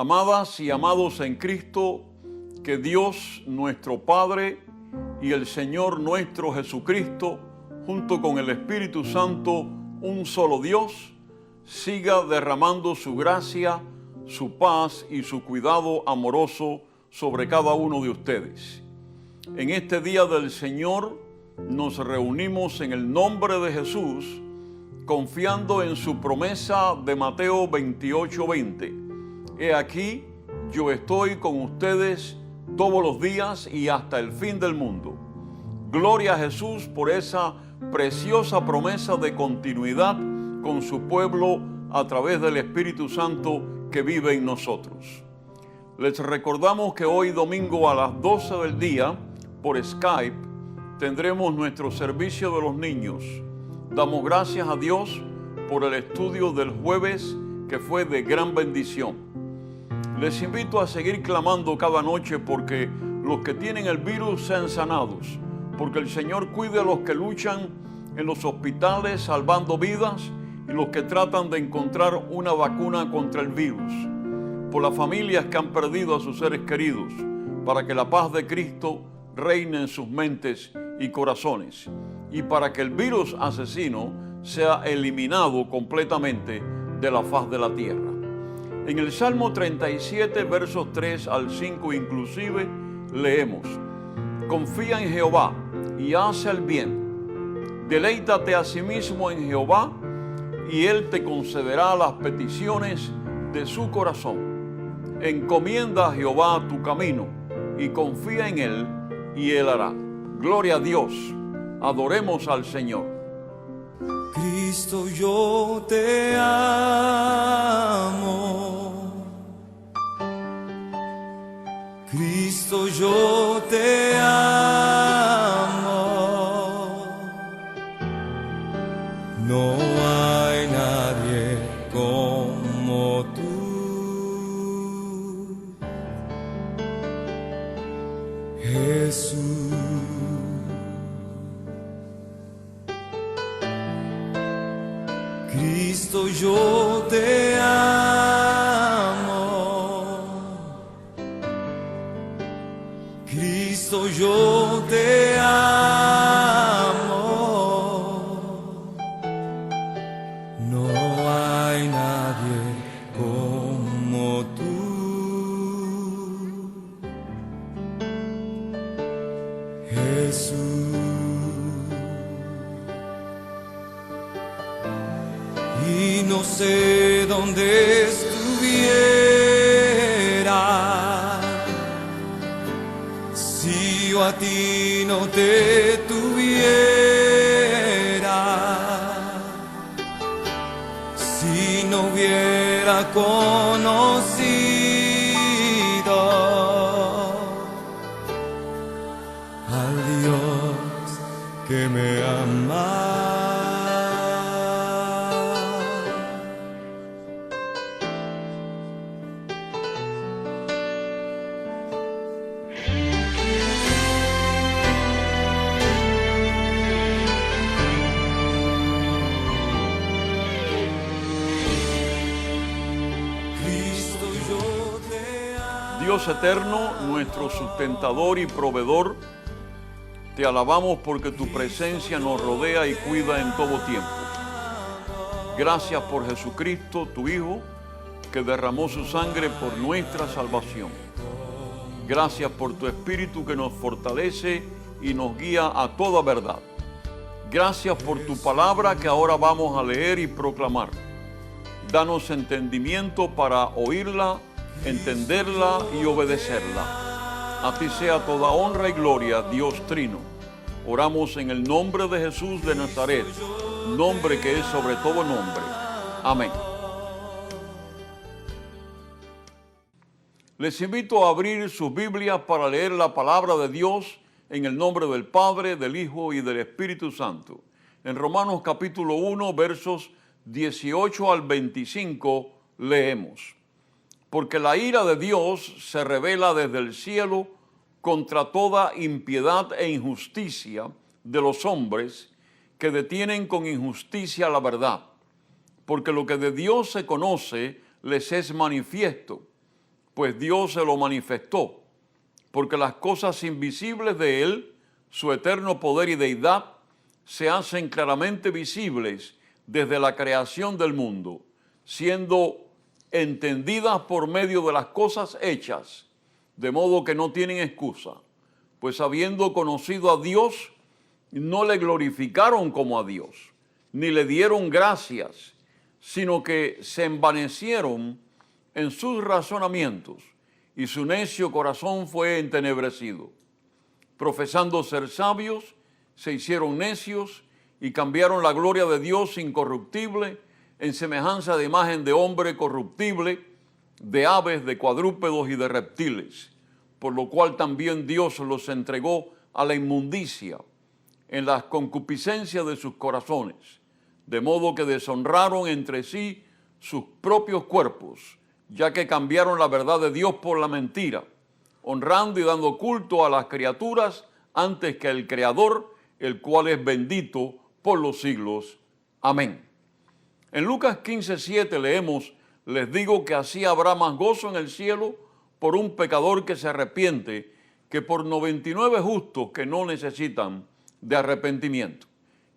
Amadas y amados en Cristo, que Dios nuestro Padre y el Señor nuestro Jesucristo, junto con el Espíritu Santo, un solo Dios, siga derramando su gracia, su paz y su cuidado amoroso sobre cada uno de ustedes. En este día del Señor nos reunimos en el nombre de Jesús, confiando en su promesa de Mateo 28:20. He aquí, yo estoy con ustedes todos los días y hasta el fin del mundo. Gloria a Jesús por esa preciosa promesa de continuidad con su pueblo a través del Espíritu Santo que vive en nosotros. Les recordamos que hoy domingo a las 12 del día, por Skype, tendremos nuestro servicio de los niños. Damos gracias a Dios por el estudio del jueves que fue de gran bendición. Les invito a seguir clamando cada noche porque los que tienen el virus sean sanados, porque el Señor cuide a los que luchan en los hospitales salvando vidas y los que tratan de encontrar una vacuna contra el virus, por las familias que han perdido a sus seres queridos, para que la paz de Cristo reine en sus mentes y corazones y para que el virus asesino sea eliminado completamente de la faz de la tierra. En el Salmo 37, versos 3 al 5 inclusive, leemos: confía en Jehová y haz el bien. Deleítate a sí mismo en Jehová y Él te concederá las peticiones de su corazón. Encomienda a Jehová tu camino y confía en Él y Él hará. Gloria a Dios. Adoremos al Señor. Cristo, yo te amo. Cristo, yo te amo. No hay nadie como tú, Jesús. Cristo, yo te amo. Cristo, yo te amo. No hay nadie como tú, Jesús. Y no sé dónde estuviera si yo a ti no te tuviera, si no hubiera conocido al Dios que me ama. Dios eterno, nuestro sustentador y proveedor, te alabamos porque tu presencia nos rodea y cuida en todo tiempo. Gracias por Jesucristo, tu Hijo, que derramó su sangre por nuestra salvación. Gracias por tu Espíritu que nos fortalece y nos guía a toda verdad. Gracias por tu palabra que ahora vamos a leer y proclamar. Danos entendimiento para oírla, entenderla y obedecerla. A ti sea toda honra y gloria, Dios Trino. Oramos en el nombre de Jesús de Nazaret, nombre que es sobre todo nombre. Amén. Les invito a abrir sus Biblias para leer la palabra de Dios en el nombre del Padre, del Hijo y del Espíritu Santo. En Romanos capítulo 1, versos 18 al 25, leemos: porque la ira de Dios se revela desde el cielo contra toda impiedad e injusticia de los hombres que detienen con injusticia la verdad, porque lo que de Dios se conoce les es manifiesto, pues Dios se lo manifestó, porque las cosas invisibles de Él, su eterno poder y deidad, se hacen claramente visibles desde la creación del mundo, siendo entendidas por medio de las cosas hechas, de modo que no tienen excusa, pues habiendo conocido a Dios, no le glorificaron como a Dios, ni le dieron gracias, sino que se envanecieron en sus razonamientos, y su necio corazón fue entenebrecido. Profesando ser sabios, se hicieron necios y cambiaron la gloria de Dios incorruptible en semejanza de imagen de hombre corruptible, de aves, de cuadrúpedos y de reptiles, por lo cual también Dios los entregó a la inmundicia en las concupiscencias de sus corazones, de modo que deshonraron entre sí sus propios cuerpos, ya que cambiaron la verdad de Dios por la mentira, honrando y dando culto a las criaturas antes que al Creador, el cual es bendito por los siglos. Amén. En Lucas 15:7 leemos: les digo que así habrá más gozo en el cielo por un pecador que se arrepiente que por 99 justos que no necesitan de arrepentimiento.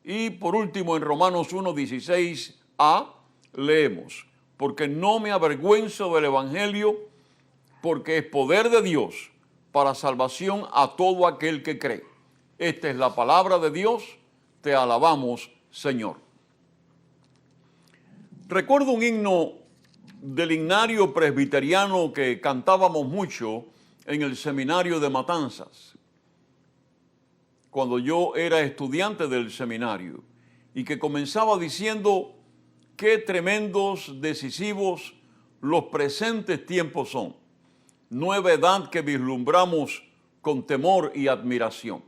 Y por último, en Romanos 1:16a leemos: porque no me avergüenzo del Evangelio, porque es poder de Dios para salvación a todo aquel que cree. Esta es la palabra de Dios, te alabamos, Señor. Recuerdo un himno del himnario presbiteriano que cantábamos mucho en el seminario de Matanzas, cuando yo era estudiante del seminario, y que comenzaba diciendo: qué tremendos, decisivos los presentes tiempos son, nueva edad que vislumbramos con temor y admiración.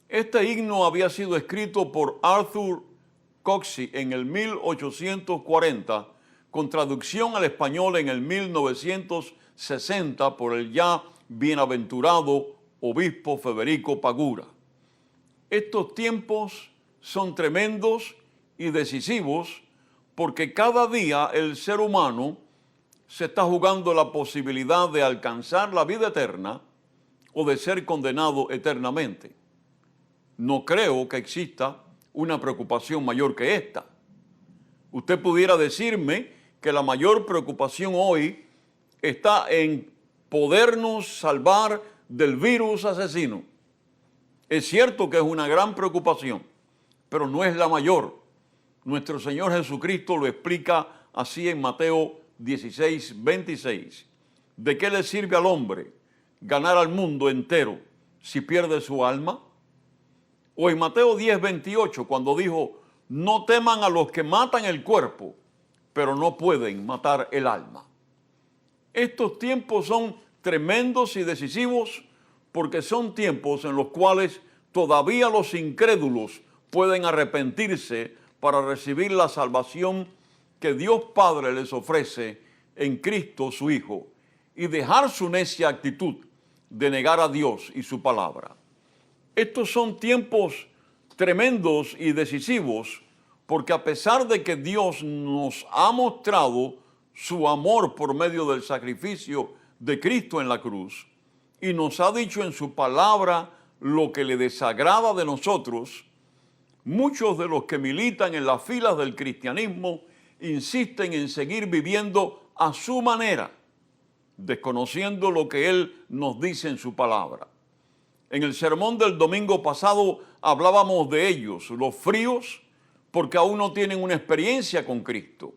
Este himno había sido escrito por Arthur Coxey en el 1840, con traducción al español en el 1960 por el ya bienaventurado obispo Federico Pagura. Estos tiempos son tremendos y decisivos porque cada día el ser humano se está jugando la posibilidad de alcanzar la vida eterna o de ser condenado eternamente. No creo que exista una preocupación mayor que esta. Usted pudiera decirme que la mayor preocupación hoy está en podernos salvar del virus asesino. Es cierto que es una gran preocupación, pero no es la mayor. Nuestro Señor Jesucristo lo explica así en Mateo 16:26. ¿De qué le sirve al hombre ganar al mundo entero si pierde su alma? O en Mateo 10:28, cuando dijo: no teman a los que matan el cuerpo, pero no pueden matar el alma. Estos tiempos son tremendos y decisivos porque son tiempos en los cuales todavía los incrédulos pueden arrepentirse para recibir la salvación que Dios Padre les ofrece en Cristo su Hijo y dejar su necia actitud de negar a Dios y su palabra. Estos son tiempos tremendos y decisivos porque a pesar de que Dios nos ha mostrado su amor por medio del sacrificio de Cristo en la cruz y nos ha dicho en su palabra lo que le desagrada de nosotros, muchos de los que militan en las filas del cristianismo insisten en seguir viviendo a su manera, desconociendo lo que Él nos dice en su palabra. En el sermón del domingo pasado hablábamos de ellos, los fríos, porque aún no tienen una experiencia con Cristo,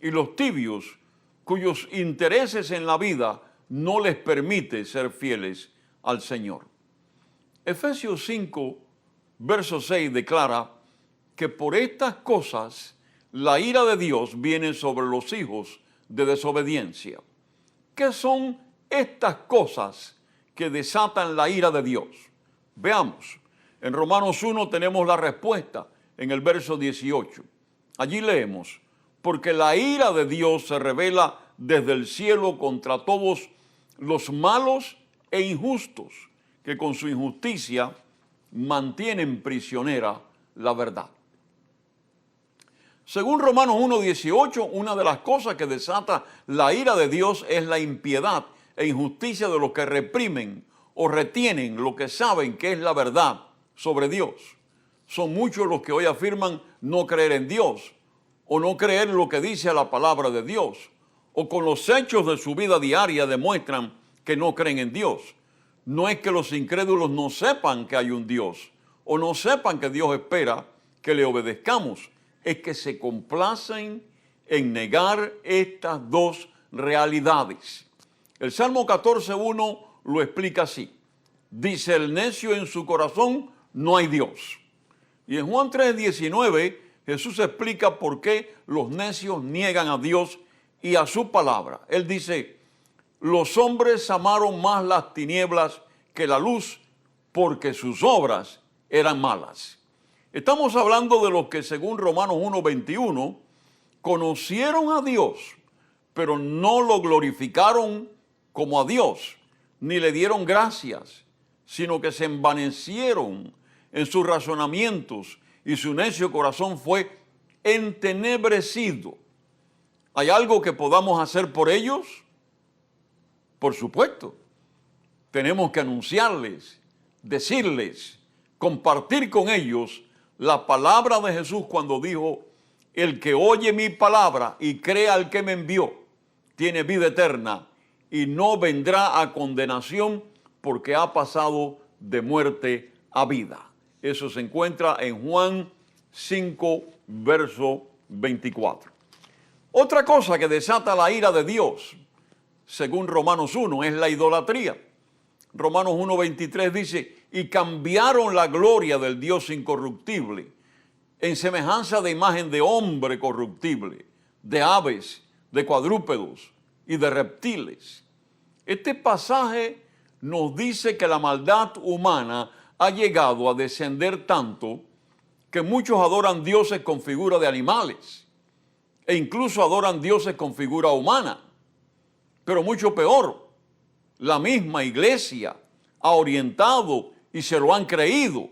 y los tibios, cuyos intereses en la vida no les permite ser fieles al Señor. Efesios 5, verso 6 declara que por estas cosas la ira de Dios viene sobre los hijos de desobediencia. ¿Qué son estas cosas que desatan la ira de Dios? Veamos, en Romanos 1 tenemos la respuesta en el verso 18. Allí leemos: porque la ira de Dios se revela desde el cielo contra todos los malos e injustos, que con su injusticia mantienen prisionera la verdad. Según Romanos 1:18, una de las cosas que desata la ira de Dios es la impiedad e injusticia de los que reprimen o retienen lo que saben que es la verdad sobre Dios. Son muchos los que hoy afirman no creer en Dios o no creer lo que dice la palabra de Dios, o con los hechos de su vida diaria demuestran que no creen en Dios. No es que los incrédulos no sepan que hay un Dios o no sepan que Dios espera que le obedezcamos, es que se complacen en negar estas dos realidades. El Salmo 14:1 lo explica así. Dice: el necio en su corazón, no hay Dios. Y en Juan 3:19 Jesús explica por qué los necios niegan a Dios y a su palabra. Él dice: los hombres amaron más las tinieblas que la luz, porque sus obras eran malas. Estamos hablando de los que, según Romanos 1:21, conocieron a Dios, pero no lo glorificaron como a Dios, ni le dieron gracias, sino que se envanecieron en sus razonamientos y su necio corazón fue entenebrecido. ¿Hay algo que podamos hacer por ellos? Por supuesto. Tenemos que anunciarles, decirles, compartir con ellos la palabra de Jesús cuando dijo: el que oye mi palabra y crea al que me envió, tiene vida eterna y no vendrá a condenación, porque ha pasado de muerte a vida. Eso se encuentra en Juan 5, verso 24. Otra cosa que desata la ira de Dios, según Romanos 1, es la idolatría. Romanos 1:23 dice: y cambiaron la gloria del Dios incorruptible en semejanza de imagen de hombre corruptible, de aves, de cuadrúpedos y de reptiles. Este pasaje nos dice que la maldad humana ha llegado a descender tanto que muchos adoran dioses con figura de animales e incluso adoran dioses con figura humana. Pero mucho peor, la misma iglesia ha orientado y se lo han creído,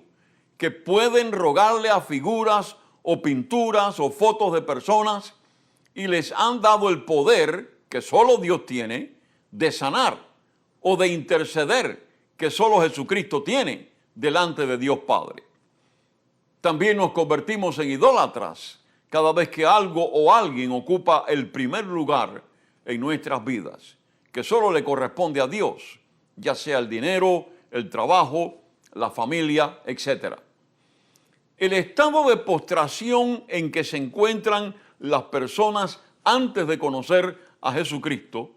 que pueden rogarle a figuras o pinturas o fotos de personas y les han dado el poder que solo Dios tiene de sanar o de interceder que solo Jesucristo tiene delante de Dios Padre. También nos convertimos en idólatras cada vez que algo o alguien ocupa el primer lugar en nuestras vidas, que solo le corresponde a Dios, ya sea el dinero, el trabajo, la familia, etc. El estado de postración en que se encuentran las personas antes de conocer a Jesucristo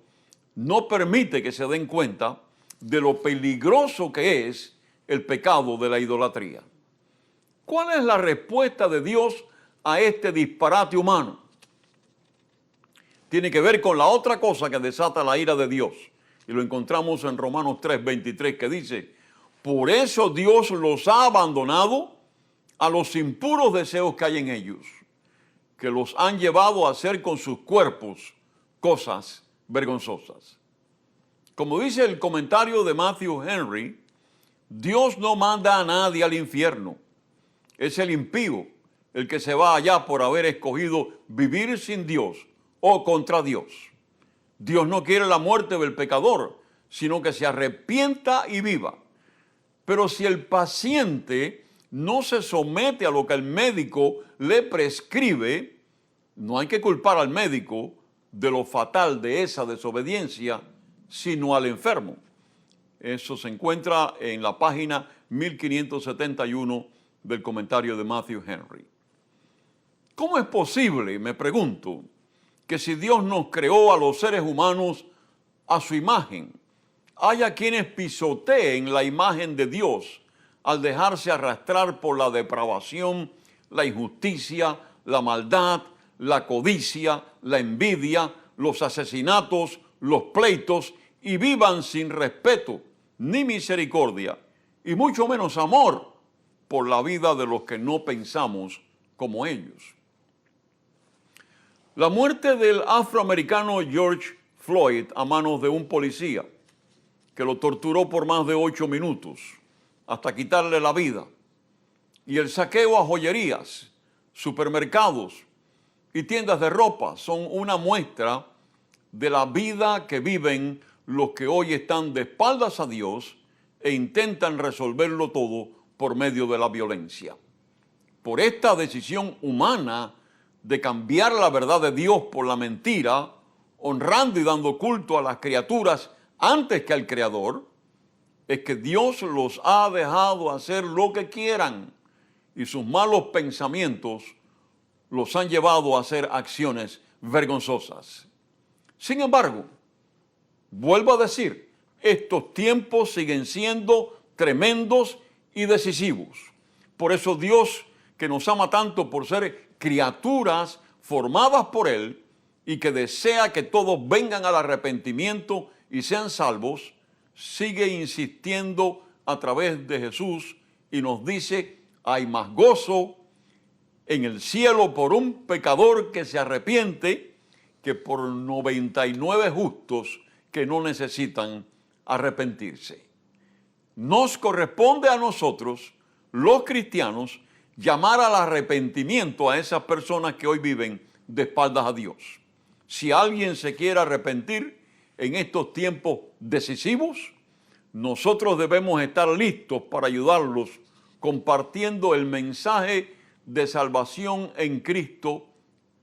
no permite que se den cuenta de lo peligroso que es el pecado de la idolatría. ¿Cuál es la respuesta de Dios a este disparate humano? Tiene que ver con la otra cosa que desata la ira de Dios. Y lo encontramos en Romanos 3:23, que dice: por eso Dios los ha abandonado a los impuros deseos que hay en ellos, que los han llevado a hacer con sus cuerpos cosas vergonzosas. Como dice el comentario de Matthew Henry, Dios no manda a nadie al infierno. Es el impío el que se va allá por haber escogido vivir sin Dios o contra Dios. Dios no quiere la muerte del pecador, sino que se arrepienta y viva. Pero si el paciente no se somete a lo que el médico le prescribe, no hay que culpar al médico de lo fatal de esa desobediencia, sino al enfermo. Eso se encuentra en la página 1571 del comentario de Matthew Henry. ¿Cómo es posible, me pregunto, que si Dios nos creó a los seres humanos a su imagen, haya quienes pisoteen la imagen de Dios al dejarse arrastrar por la depravación, la injusticia, la maldad, la codicia, la envidia, los asesinatos, los pleitos, y vivan sin respeto ni misericordia, y mucho menos amor por la vida de los que no pensamos como ellos? La muerte del afroamericano George Floyd a manos de un policía que lo torturó por más de 8 minutos hasta quitarle la vida, y el saqueo a joyerías, supermercados y tiendas de ropa son una muestra de la vida que viven los que hoy están de espaldas a Dios e intentan resolverlo todo por medio de la violencia. Por esta decisión humana de cambiar la verdad de Dios por la mentira, honrando y dando culto a las criaturas antes que al Creador, es que Dios los ha dejado hacer lo que quieran y sus malos pensamientos los han llevado a hacer acciones vergonzosas. Sin embargo, vuelvo a decir, estos tiempos siguen siendo tremendos y decisivos. Por eso Dios, que nos ama tanto por ser criaturas formadas por Él y que desea que todos vengan al arrepentimiento y sean salvos, sigue insistiendo a través de Jesús y nos dice, hay más gozo en el cielo por un pecador que se arrepiente que por 99 justos que no necesitan arrepentirse. Nos corresponde a nosotros, los cristianos, llamar al arrepentimiento a esas personas que hoy viven de espaldas a Dios. Si alguien se quiere arrepentir en estos tiempos decisivos, nosotros debemos estar listos para ayudarlos compartiendo el mensaje de salvación en Cristo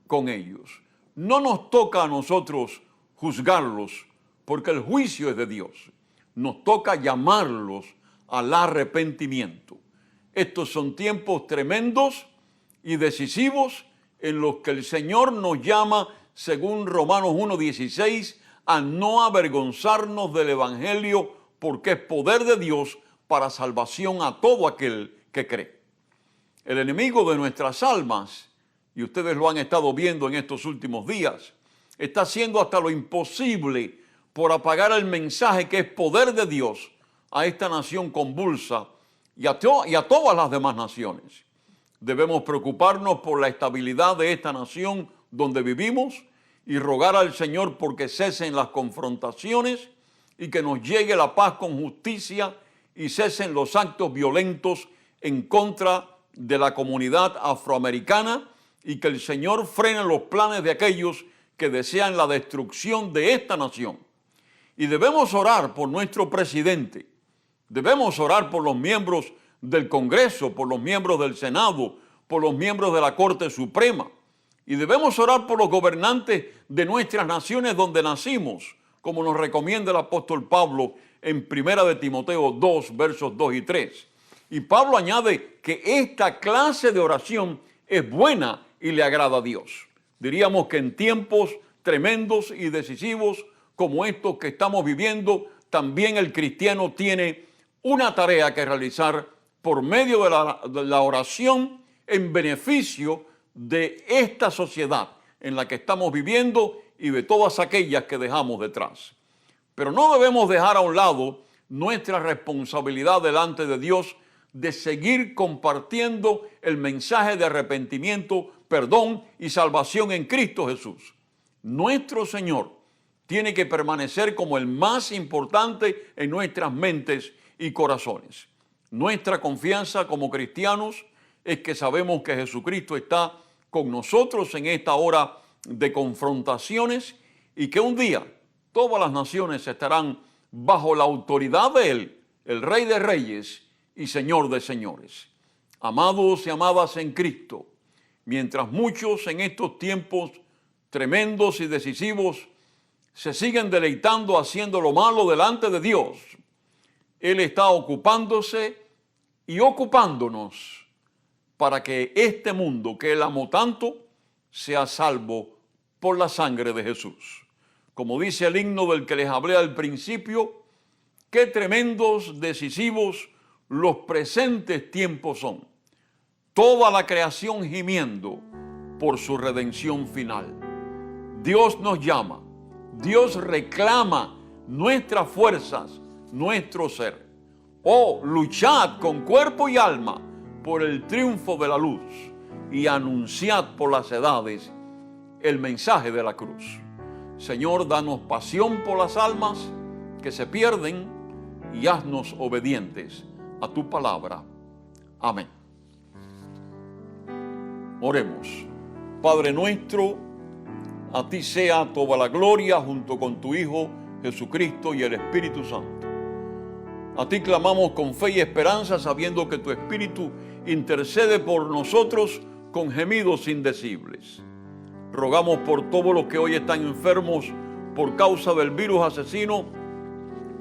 con ellos. No nos toca a nosotros juzgarlos, porque el juicio es de Dios. Nos toca llamarlos al arrepentimiento. Estos son tiempos tremendos y decisivos en los que el Señor nos llama, según Romanos 1:16, a no avergonzarnos del Evangelio, porque es poder de Dios para salvación a todo aquel que cree. El enemigo de nuestras almas, y ustedes lo han estado viendo en estos últimos días, está haciendo hasta lo imposible por apagar el mensaje que es poder de Dios a esta nación convulsa y a todas las demás naciones. Debemos preocuparnos por la estabilidad de esta nación donde vivimos y rogar al Señor porque cesen las confrontaciones y que nos llegue la paz con justicia y cesen los actos violentos en contra de la comunidad afroamericana y que el Señor frene los planes de aquellos que desean la destrucción de esta nación. Y debemos orar por nuestro presidente, debemos orar por los miembros del Congreso, por los miembros del Senado, por los miembros de la Corte Suprema. Y debemos orar por los gobernantes de nuestras naciones donde nacimos, como nos recomienda el apóstol Pablo en 1 de Timoteo 2, versos 2 y 3. Y Pablo añade que esta clase de oración es buena y le agrada a Dios. Diríamos que en tiempos tremendos y decisivos como estos que estamos viviendo, también el cristiano tiene una tarea que realizar por medio de la oración en beneficio de esta sociedad en la que estamos viviendo y de todas aquellas que dejamos detrás. Pero no debemos dejar a un lado nuestra responsabilidad delante de Dios de seguir compartiendo el mensaje de arrepentimiento, perdón y salvación en Cristo Jesús. Nuestro Señor tiene que permanecer como el más importante en nuestras mentes y corazones. Nuestra confianza como cristianos es que sabemos que Jesucristo está con nosotros en esta hora de confrontaciones y que un día todas las naciones estarán bajo la autoridad de Él, el Rey de Reyes y Señor de Señores. Amados y amadas en Cristo, mientras muchos en estos tiempos tremendos y decisivos se siguen deleitando haciendo lo malo delante de Dios, Él está ocupándose y ocupándonos para que este mundo que Él amó tanto sea salvo por la sangre de Jesús. Como dice el himno del que les hablé al principio, qué tremendos, decisivos los presentes tiempos son. Toda la creación gimiendo por su redención final. Dios nos llama, Dios reclama nuestras fuerzas, nuestro ser. Oh, luchad con cuerpo y alma por el triunfo de la luz y anunciad por las edades el mensaje de la cruz. Señor, danos pasión por las almas que se pierden y haznos obedientes a tu palabra. Amén. Oremos. Padre nuestro, a ti sea toda la gloria junto con tu Hijo Jesucristo y el Espíritu Santo. A ti clamamos con fe y esperanza, sabiendo que tu Espíritu intercede por nosotros con gemidos indecibles. Rogamos por todos los que hoy están enfermos por causa del virus asesino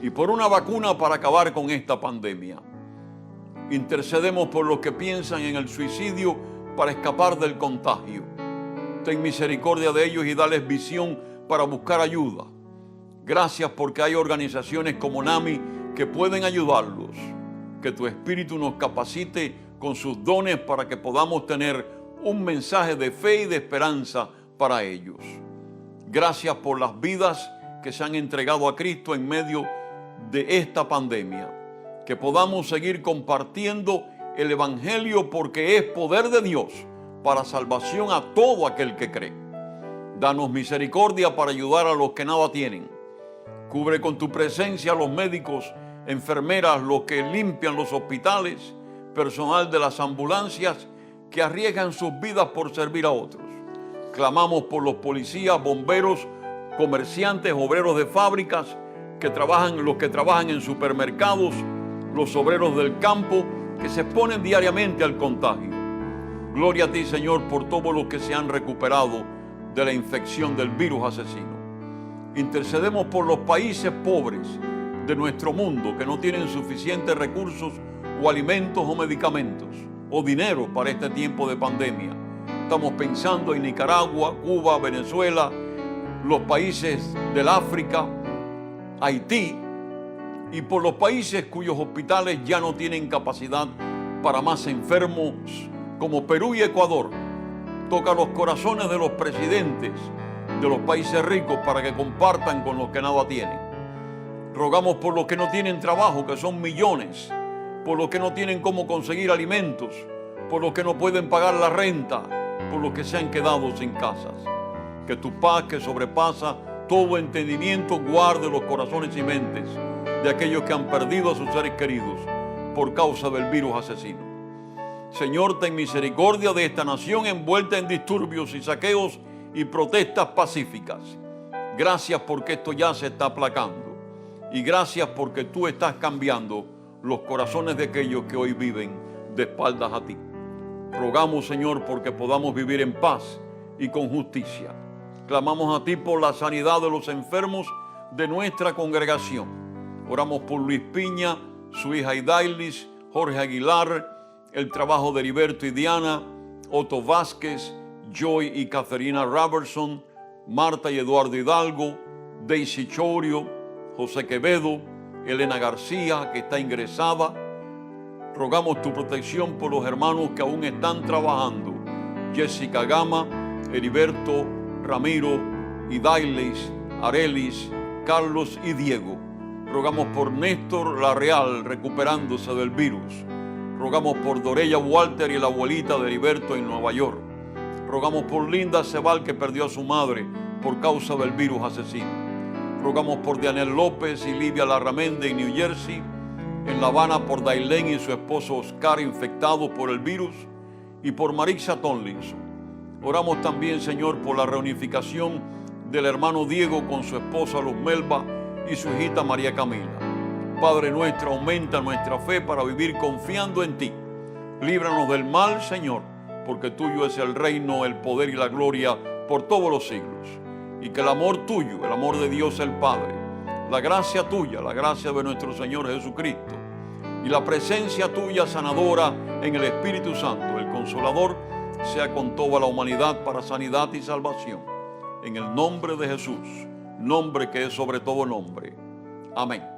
y por una vacuna para acabar con esta pandemia. Intercedemos por los que piensan en el suicidio para escapar del contagio. Ten misericordia de ellos y dales visión para buscar ayuda. Gracias porque hay organizaciones como NAMI que pueden ayudarlos. Que tu Espíritu nos capacite con sus dones para que podamos tener un mensaje de fe y de esperanza para ellos. Gracias por las vidas que se han entregado a Cristo en medio de esta pandemia. Que podamos seguir compartiendo el Evangelio porque es poder de Dios para salvación a todo aquel que cree. Danos misericordia para ayudar a los que nada tienen. Cubre con tu presencia a los médicos, enfermeras, los que limpian los hospitales, personal de las ambulancias que arriesgan sus vidas por servir a otros. Clamamos por los policías, bomberos, comerciantes, obreros de fábricas, los que trabajan en supermercados, los obreros del campo que se exponen diariamente al contagio. Gloria a ti, Señor, por todos los que se han recuperado de la infección del virus asesino. Intercedemos por los países pobres de nuestro mundo que no tienen suficientes recursos o alimentos o medicamentos o dinero para este tiempo de pandemia. Estamos pensando en Nicaragua, Cuba, Venezuela, los países del África, Haití y por los países cuyos hospitales ya no tienen capacidad para más enfermos como Perú y Ecuador. Toca los corazones de los presidentes de los países ricos para que compartan con los que nada tienen. Rogamos por los que no tienen trabajo, que son millones, por los que no tienen cómo conseguir alimentos, por los que no pueden pagar la renta, por los que se han quedado sin casas. Que tu paz, que sobrepasa todo entendimiento, guarde los corazones y mentes de aquellos que han perdido a sus seres queridos por causa del virus asesino. Señor, ten misericordia de esta nación envuelta en disturbios y saqueos y protestas pacíficas. Gracias porque esto ya se está aplacando. Y gracias porque tú estás cambiando los corazones de aquellos que hoy viven de espaldas a ti. Rogamos, Señor, porque podamos vivir en paz y con justicia. Clamamos a ti por la sanidad de los enfermos de nuestra congregación. Oramos por Luis Piña, su hija Idailis, Jorge Aguilar, el trabajo de Heriberto y Diana, Otto Vázquez, Joy y Caterina Robertson, Marta y Eduardo Hidalgo, Daisy Chorio, José Quevedo, Elena García, que está ingresada. Rogamos tu protección por los hermanos que aún están trabajando, Jessica Gama, Heriberto, Ramiro, Idailis, Arelis, Carlos y Diego. Rogamos por Néstor Larreal, recuperándose del virus. Rogamos por Dorella Walter y la abuelita de Heriberto en Nueva York. Rogamos por Linda Cebal, que perdió a su madre por causa del virus asesino. Rogamos por Dianel López y Livia Larramendi en New Jersey. En La Habana por Dailén y su esposo Oscar, infectados por el virus. Y por Marisa Tomlinson. Oramos también, Señor, por la reunificación del hermano Diego con su esposa Luz Melba y su hijita María Camila. Padre nuestro, aumenta nuestra fe para vivir confiando en ti. Líbranos del mal, Señor, porque tuyo es el reino, el poder y la gloria por todos los siglos. Y que el amor tuyo, el amor de Dios el Padre, la gracia tuya, la gracia de nuestro Señor Jesucristo y la presencia tuya sanadora en el Espíritu Santo, el Consolador, sea con toda la humanidad para sanidad y salvación. En el nombre de Jesús, nombre que es sobre todo nombre. Amén.